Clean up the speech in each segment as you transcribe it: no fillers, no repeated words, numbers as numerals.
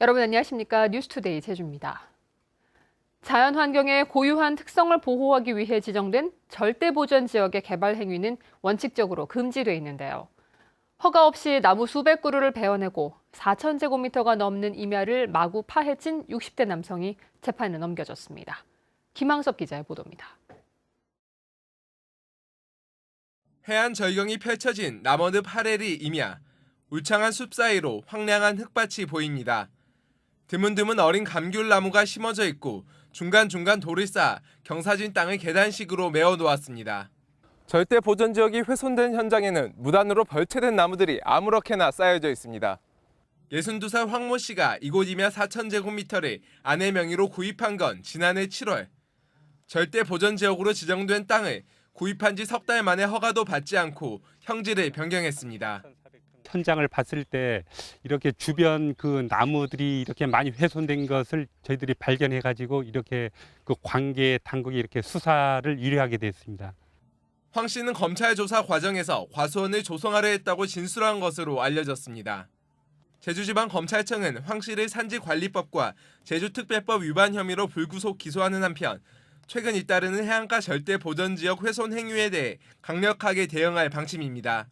여러분 안녕하십니까? 뉴스투데이 제주입니다. 자연환경의 고유한 특성을 보호하기 위해 지정된 절대보전 지역의 개발 행위는 원칙적으로 금지돼 있는데요. 허가 없이 나무 수백 그루를 베어내고 4,000제곱미터가 넘는 임야를 마구 파헤친 60대 남성이 재판에 넘겨졌습니다. 김항섭 기자의 보도입니다. 해안 절경이 펼쳐진 남원읍 하레리 임야. 울창한 숲 사이로 황량한 흙밭이 보입니다. 드문드문 어린 감귤나무가 심어져 있고 중간중간 돌을 쌓아 경사진 땅을 계단식으로 메워 놓았습니다. 절대 보전 지역이 훼손된 현장에는 무단으로 벌채된 나무들이 아무렇게나 쌓여져 있습니다. 62살 황모 씨가 이곳 임야 4,000제곱미터를 아내 명의로 구입한 건 지난해 7월. 절대 보전 지역으로 지정된 땅을 구입한 지 석 달 만에 허가도 받지 않고 형질을 변경했습니다. 현장을 봤을 때 이렇게 주변 그 나무들이 이렇게 많이 훼손된 것을 저희들이 발견해가지고 이렇게 그 관계 당국이 이렇게 수사를 의뢰하게 됐습니다. 황 씨는 검찰 조사 과정에서 과수원을 조성하려 했다고 진술한 것으로 알려졌습니다. 제주지방검찰청은 황 씨를 산지관리법과 제주특별법 위반 혐의로 불구속 기소하는 한편 최근 잇따르는 해안가 절대 보전지역 훼손 행위에 대해 강력하게 대응할 방침입니다.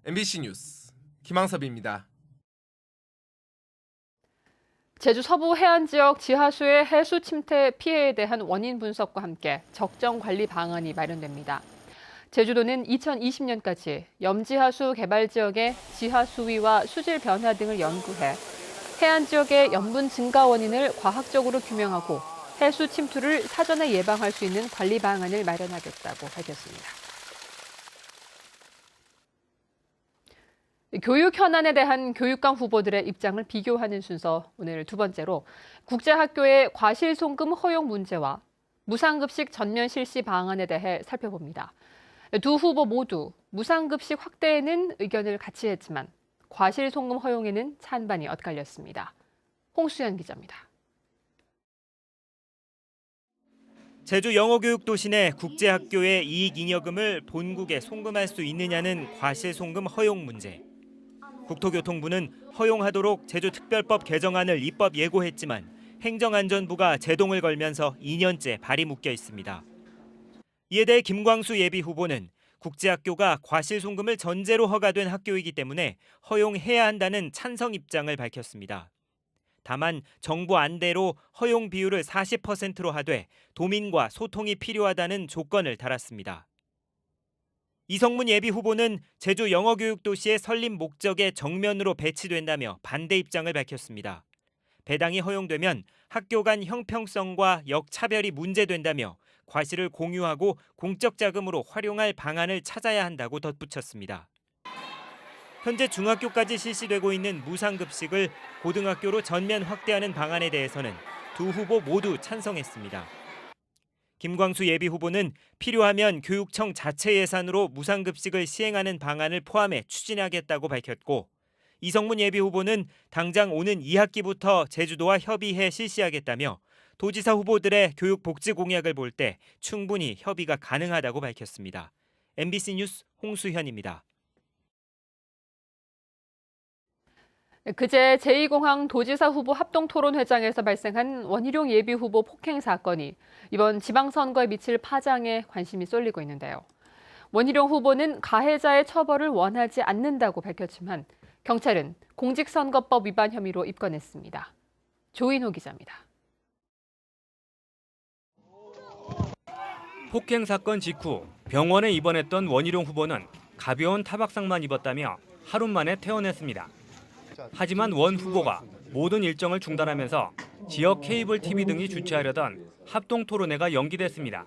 MBC 뉴스 김항섭입니다. 제주 서부 해안 지역 지하수의 해수 침체 피해에 대한 원인 분석과 함께 적정 관리 방안이 마련됩니다. 제주도는 2020년까지 염지하수 개발 지역의 지하수위와 수질 변화 등을 연구해 해안 지역의 염분 증가 원인을 과학적으로 규명하고 해수 침투를 사전에 예방할 수 있는 관리 방안을 마련하겠다고 밝혔습니다. 교육 현안에 대한 교육감 후보들의 입장을 비교하는 순서, 오늘 두 번째로 국제학교의 과실송금 허용 문제와 무상급식 전면 실시 방안에 대해 살펴봅니다. 두 후보 모두 무상급식 확대에는 의견을 같이 했지만 과실송금 허용에는 찬반이 엇갈렸습니다. 홍수연 기자입니다. 제주 영어교육도시 내 국제학교의 이익잉여금을 본국에 송금할 수 있느냐는 과실송금 허용 문제. 국토교통부는 허용하도록 제주특별법 개정안을 입법 예고했지만 행정안전부가 제동을 걸면서 2년째 발이 묶여 있습니다. 이에 대해 김광수 예비후보는 국제학교가 과실송금을 전제로 허가된 학교이기 때문에 허용해야 한다는 찬성 입장을 밝혔습니다. 다만 정부 안대로 허용 비율을 40%로 하되 도민과 소통이 필요하다는 조건을 달았습니다. 이성문 예비후보는 제주 영어교육도시의 설립 목적에 정면으로 배치된다며 반대 입장을 밝혔습니다. 배당이 허용되면 학교 간 형평성과 역차별이 문제된다며 과실을 공유하고 공적 자금으로 활용할 방안을 찾아야 한다고 덧붙였습니다. 현재 중학교까지 실시되고 있는 무상급식을 고등학교로 전면 확대하는 방안에 대해서는 두 후보 모두 찬성했습니다. 김광수 예비후보는 필요하면 교육청 자체 예산으로 무상급식을 시행하는 방안을 포함해 추진하겠다고 밝혔고, 이성문 예비후보는 당장 오는 2학기부터 제주도와 협의해 실시하겠다며 도지사 후보들의 교육복지 공약을 볼 때 충분히 협의가 가능하다고 밝혔습니다. MBC 뉴스 홍수현입니다. 그제 제2공항 도지사 후보 합동토론회장에서 발생한 원희룡 예비후보 폭행 사건이 이번 지방선거에 미칠 파장에 관심이 쏠리고 있는데요. 원희룡 후보는 가해자의 처벌을 원하지 않는다고 밝혔지만 경찰은 공직선거법 위반 혐의로 입건했습니다. 조인호 기자입니다. 폭행 사건 직후 병원에 입원했던 원희룡 후보는 가벼운 타박상만 입었다며 하루 만에 퇴원했습니다. 하지만 원 후보가 모든 일정을 중단하면서 지역 케이블 TV 등이 주최하려던 합동토론회가 연기됐습니다.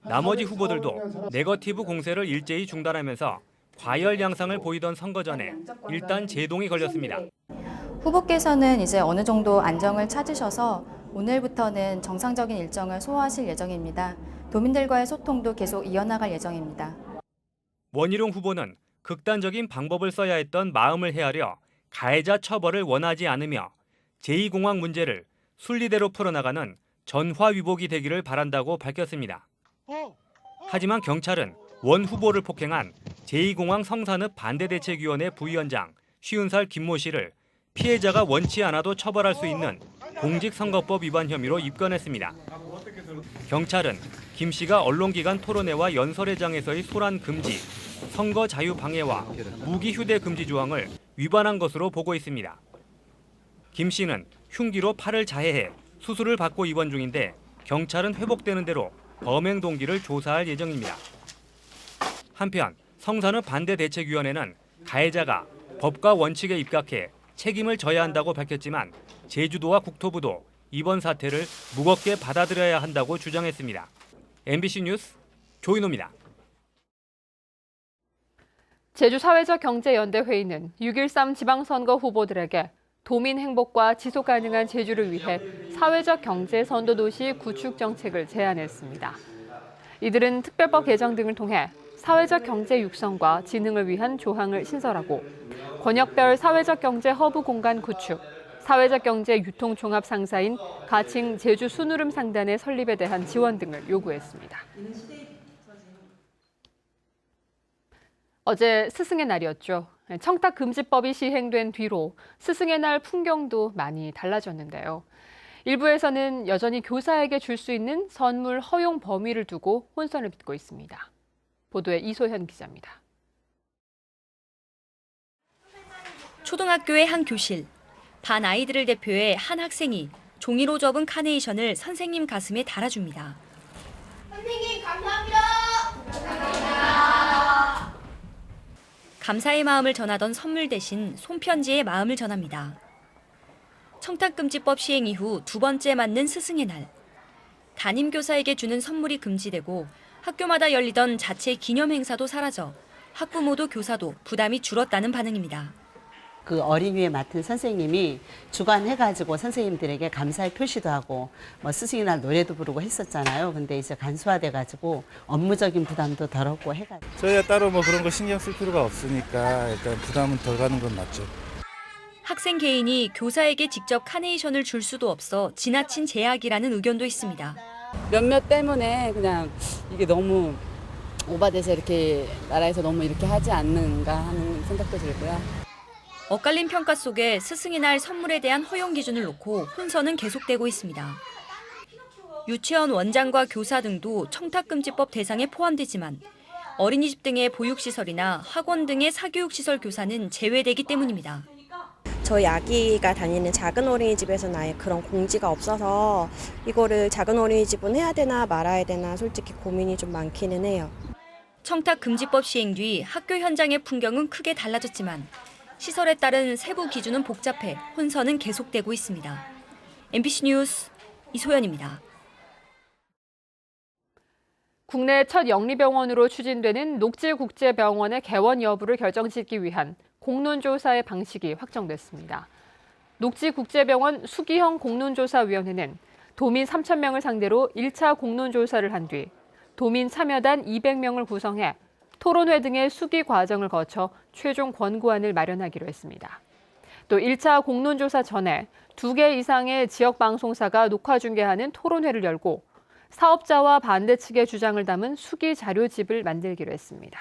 나머지 후보들도 네거티브 공세를 일제히 중단하면서 과열 양상을 보이던 선거 전에 일단 제동이 걸렸습니다. 후보께서는 이제 어느 정도 안정을 찾으셔서 오늘부터는 정상적인 일정을 소화하실 예정입니다. 도민들과의 소통도 계속 이어나갈 예정입니다. 원희룡 후보는 극단적인 방법을 써야 했던 마음을 헤아려 가해자 처벌을 원하지 않으며 제2공항 문제를 순리대로 풀어나가는 전화위복이 되기를 바란다고 밝혔습니다. 하지만 경찰은 원 후보를 폭행한 제2공항 성산읍 반대대책위원회 부위원장 50살 김모 씨를 피해자가 원치 않아도 처벌할 수 있는 공직선거법 위반 혐의로 입건했습니다. 경찰은 김 씨가 언론기관 토론회와 연설회장에서의 소란 금지, 선거 자유 방해와 무기 휴대 금지 조항을 위반한 것으로 보고 있습니다. 김 씨는 흉기로 팔을 자해해 수술을 받고 입원 중인데 경찰은 회복되는 대로 범행 동기를 조사할 예정입니다. 한편 성산읍 반대대책위원회는 가해자가 법과 원칙에 입각해 책임을 져야 한다고 밝혔지만 제주도와 국토부도 이번 사태를 무겁게 받아들여야 한다고 주장했습니다. MBC 뉴스 조인호입니다. 제주사회적경제연대회의는 6.13 지방선거 후보들에게 도민 행복과 지속 가능한 제주를 위해 사회적 경제 선도도시 구축 정책을 제안했습니다. 이들은 특별법 개정 등을 통해 사회적 경제 육성과 진흥을 위한 조항을 신설하고 권역별 사회적 경제 허브 공간 구축, 사회적 경제 유통 종합 상사인 가칭 제주 순우름 상단의 설립에 대한 지원 등을 요구했습니다. 어제 스승의 날이었죠. 청탁금지법이 시행된 뒤로 스승의 날 풍경도 많이 달라졌는데요. 일부에서는 여전히 교사에게 줄 수 있는 선물 허용 범위를 두고 혼선을 빚고 있습니다. 보도에 이소현 기자입니다. 초등학교의 한 교실. 반 아이들을 대표해 한 학생이 종이로 접은 카네이션을 선생님 가슴에 달아줍니다. 선생님 감사합니다. 감사의 마음을 전하던 선물 대신 손편지의 마음을 전합니다. 청탁금지법 시행 이후 두 번째 맞는 스승의 날. 담임교사에게 주는 선물이 금지되고 학교마다 열리던 자체 기념 행사도 사라져 학부모도 교사도 부담이 줄었다는 반응입니다. 그 어린이에 맡은 선생님이 주관해가지고 선생님들에게 감사의 표시도 하고 뭐 스승의 날 노래도 부르고 했었잖아요. 근데 이제 간소화돼가지고 업무적인 부담도 덜었고 해가지고. 저희가 따로 뭐 그런 거 신경 쓸 필요가 없으니까 일단 부담은 덜 가는 건 맞죠. 학생 개인이 교사에게 직접 카네이션을 줄 수도 없어 지나친 제약이라는 의견도 있습니다. 몇몇 때문에 그냥 이게 너무 오바돼서 이렇게 나라에서 너무 이렇게 하지 않는가 하는 생각도 들고요. 엇갈린 평가 속에 스승의 날 선물에 대한 허용 기준을 놓고 혼선은 계속되고 있습니다. 유치원 원장과 교사 등도 청탁금지법 대상에 포함되지만 어린이집 등의 보육시설이나 학원 등의 사교육시설 교사는 제외되기 때문입니다. 저희 아기가 다니는 작은 어린이집에서는 아예 그런 공지가 없어서 이거를 작은 어린이집은 해야 되나 말아야 되나 솔직히 고민이 좀 많기는 해요. 청탁금지법 시행 뒤 학교 현장의 풍경은 크게 달라졌지만 시설에 따른 세부 기준은 복잡해 혼선은 계속되고 있습니다. MBC 뉴스 이소연입니다. 국내 첫 영리병원으로 추진되는 녹지국제병원의 개원 여부를 결정짓기 위한 공론조사의 방식이 확정됐습니다. 녹지국제병원 수기형 공론조사위원회는 도민 3,000명을 상대로 1차 공론조사를 한 뒤 도민 참여단 200명을 구성해 토론회 등의 수기 과정을 거쳐 최종 권고안을 마련하기로 했습니다. 또 1차 공론조사 전에 2개 이상의 지역방송사가 녹화 중계하는 토론회를 열고 사업자와 반대 측의 주장을 담은 수기 자료집을 만들기로 했습니다.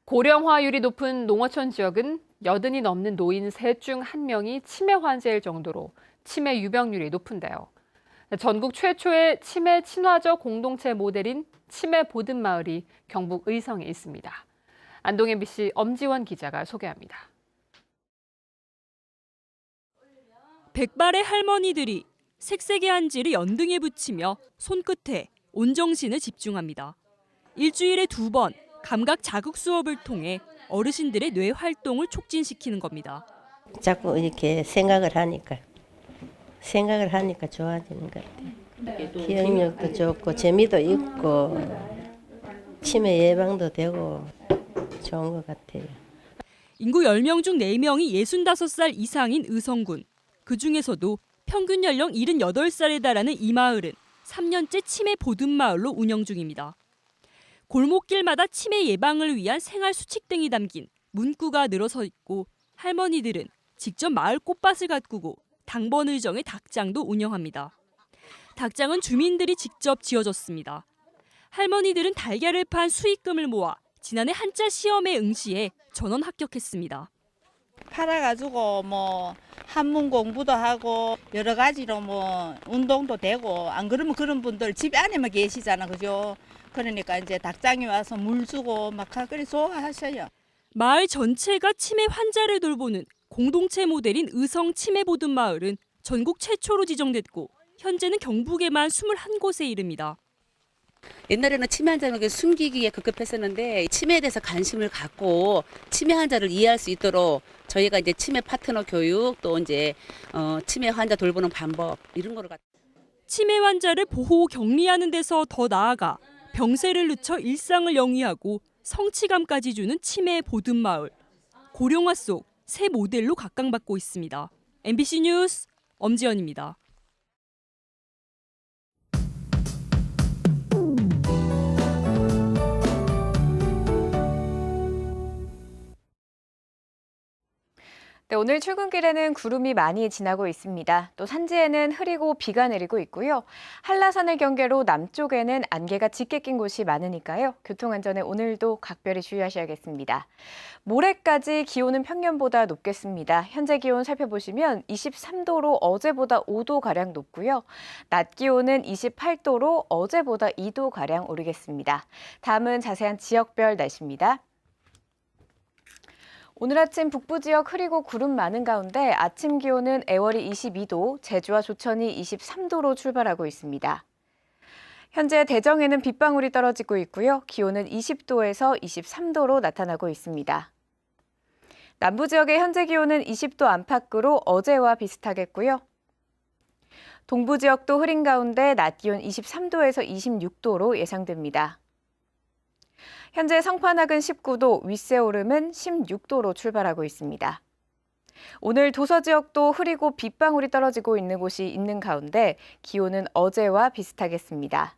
고령화율이 높은 농어촌 지역은 80이 넘는 노인 셋 중 1명이 치매 환자일 정도로 치매 유병률이 높은데요. 전국 최초의 치매 친화적 공동체 모델인 치매 보듬마을이 경북 의성에 있습니다. 안동 MBC 엄지원 기자가 소개합니다. 백발의 할머니들이 색색의 한지를 연등에 붙이며 손끝에 온 정신을 집중합니다. 일주일에 2번 감각 자극 수업을 통해 어르신들의 뇌 활동을 촉진시키는 겁니다. 자꾸 이렇게 생각을 하니까 좋아지는 것 같아요. 기억력도 좋고 재미도 있고 치매 예방도 되고 좋은 것 같아요. 인구 10명 중 4명이 65살 이상인 의성군. 그중에서도 평균 연령 78살에 달하는 이 마을은 3년째 치매 보듬마을로 운영 중입니다. 골목길마다 치매 예방을 위한 생활 수칙 등이 담긴 문구가 늘어서 있고 할머니들은 직접 마을 꽃밭을 가꾸고 당번 의정의 닭장도 운영합니다. 닭장은 주민들이 직접 지어줬습니다. 할머니들은 달걀을 판 수익금을 모아 지난해 한자 시험에 응시해 전원 합격했습니다. 팔아가지고 뭐 한문 공부도 하고 여러 가지로 뭐 운동도 되고, 안 그러면 그런 분들 집 안에만 계시잖아, 그죠? 그러니까 이제 닭장에 와서 물 주고 막 그래 좋아하셔요. 마을 전체가 치매 환자를 돌보는 공동체 모델인 의성 치매보듬 마을은 전국 최초로 지정됐고 현재는 경북에만 21곳에 이릅니다. 옛날에는 치매 환자는 숨기기에 급급했었는데 치매에 대해서 관심을 갖고 치매 환자를 이해할 수 있도록 저희가 이제 치매 파트너 교육 또 이제 치매 환자 돌보는 방법 이런 거를 치매 환자를 보호 격리하는 데서 더 나아가 병세를 늦춰 일상을 영위하고 성취감까지 주는 치매 보듬 마을. 고령화 속 새 모델로 각광받고 있습니다. MBC 뉴스 엄지연입니다. 네, 오늘 출근길에는 구름이 많이 지나고 있습니다. 또 산지에는 흐리고 비가 내리고 있고요. 한라산을 경계로 남쪽에는 안개가 짙게 낀 곳이 많으니까요. 교통안전에 오늘도 각별히 주의하셔야겠습니다. 모레까지 기온은 평년보다 높겠습니다. 현재 기온 살펴보시면 23도로 어제보다 5도가량 높고요. 낮 기온은 28도로 어제보다 2도가량 오르겠습니다. 다음은 자세한 지역별 날씨입니다. 오늘 아침 북부 지역 흐리고 구름 많은 가운데 아침 기온은 애월이 22도, 제주와 조천이 23도로 출발하고 있습니다. 현재 대정에는 빗방울이 떨어지고 있고요. 기온은 20도에서 23도로 나타나고 있습니다. 남부 지역의 현재 기온은 20도 안팎으로 어제와 비슷하겠고요. 동부 지역도 흐린 가운데 낮 기온 23도에서 26도로 예상됩니다. 현재 성판악은 19도, 윗세오름은 16도로 출발하고 있습니다. 오늘 도서 지역도 흐리고 빗방울이 떨어지고 있는 곳이 있는 가운데 기온은 어제와 비슷하겠습니다.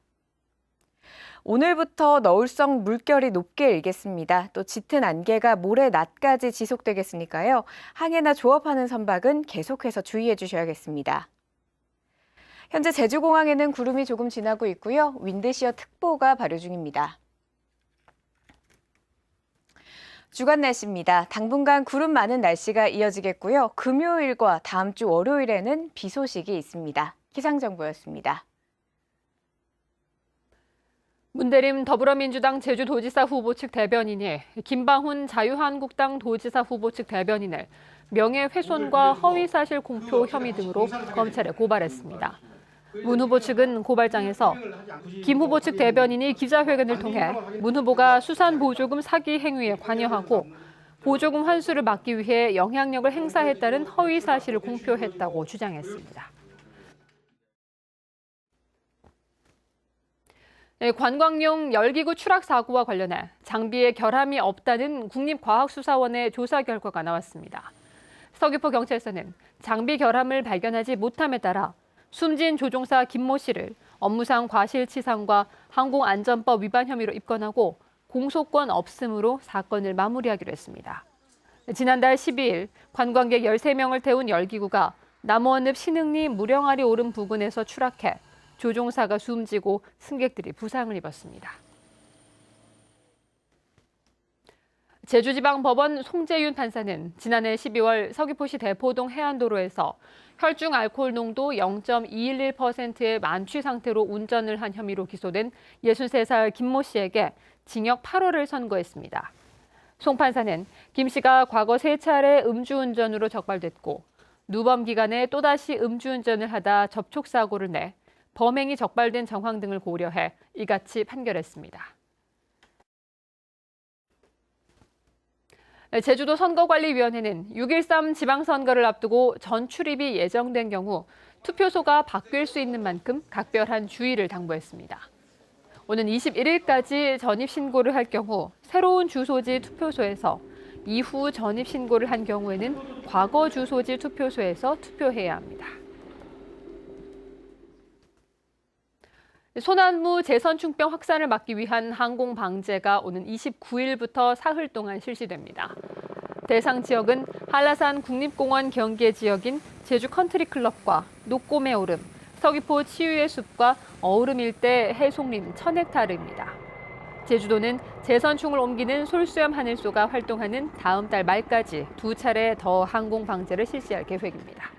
오늘부터 너울성 물결이 높게 일겠습니다. 또 짙은 안개가 모레 낮까지 지속되겠으니까요. 항해나 조업하는 선박은 계속해서 주의해 주셔야겠습니다. 현재 제주공항에는 구름이 조금 지나고 있고요. 윈드시어 특보가 발효 중입니다. 주간 날씨입니다. 당분간 구름 많은 날씨가 이어지겠고요. 금요일과 다음 주 월요일에는 비 소식이 있습니다. 기상정보였습니다. 문대림 더불어민주당 제주도지사 후보 측 대변인이 김방훈 자유한국당 도지사 후보 측 대변인을 명예훼손과 허위사실 공표 혐의 등으로 검찰에 고발했습니다. 문 후보 측은 고발장에서 김 후보 측 대변인이 기자회견을 통해 문 후보가 수산 보조금 사기 행위에 관여하고 보조금 환수를 막기 위해 영향력을 행사했다는 허위 사실을 공표했다고 주장했습니다. 관광용 열기구 추락 사고와 관련해 장비에 결함이 없다는 국립과학수사원의 조사 결과가 나왔습니다. 서귀포 경찰서는 장비 결함을 발견하지 못함에 따라 숨진 조종사 김모 씨를 업무상 과실치상과 항공안전법 위반 혐의로 입건하고 공소권 없음으로 사건을 마무리하기로 했습니다. 지난달 12일 관광객 13명을 태운 열기구가 남원읍 신흥리 무령아리 오름 부근에서 추락해 조종사가 숨지고 승객들이 부상을 입었습니다. 제주지방법원 송재윤 판사는 지난해 12월 서귀포시 대포동 해안도로에서 혈중 알코올 농도 0.211%의 만취 상태로 운전을 한 혐의로 기소된 63살 김모 씨에게 징역 8월을 선고했습니다. 송 판사는 김 씨가 과거 3차례 음주운전으로 적발됐고 누범 기간에 또다시 음주운전을 하다 접촉사고를 내 범행이 적발된 정황 등을 고려해 이같이 판결했습니다. 제주도 선거관리위원회는 6.13 지방선거를 앞두고 전출입이 예정된 경우 투표소가 바뀔 수 있는 만큼 각별한 주의를 당부했습니다. 오는 21일까지 전입신고를 할 경우 새로운 주소지 투표소에서 이후 전입신고를 한 경우에는 과거 주소지 투표소에서 투표해야 합니다. 소나무 제선충병 확산을 막기 위한 항공 방제가 오는 29일부터 사흘 동안 실시됩니다. 대상 지역은 한라산 국립공원 경계 지역인 제주 컨트리클럽과 녹곰의 오름, 서귀포 치유의 숲과 어우름 일대 해송림 1000헥타르입니다. 제주도는 재선충을 옮기는 솔수염 하늘소가 활동하는 다음 달 말까지 2차례 더 항공 방제를 실시할 계획입니다.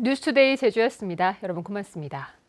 뉴스투데이 제주였습니다. 여러분 고맙습니다.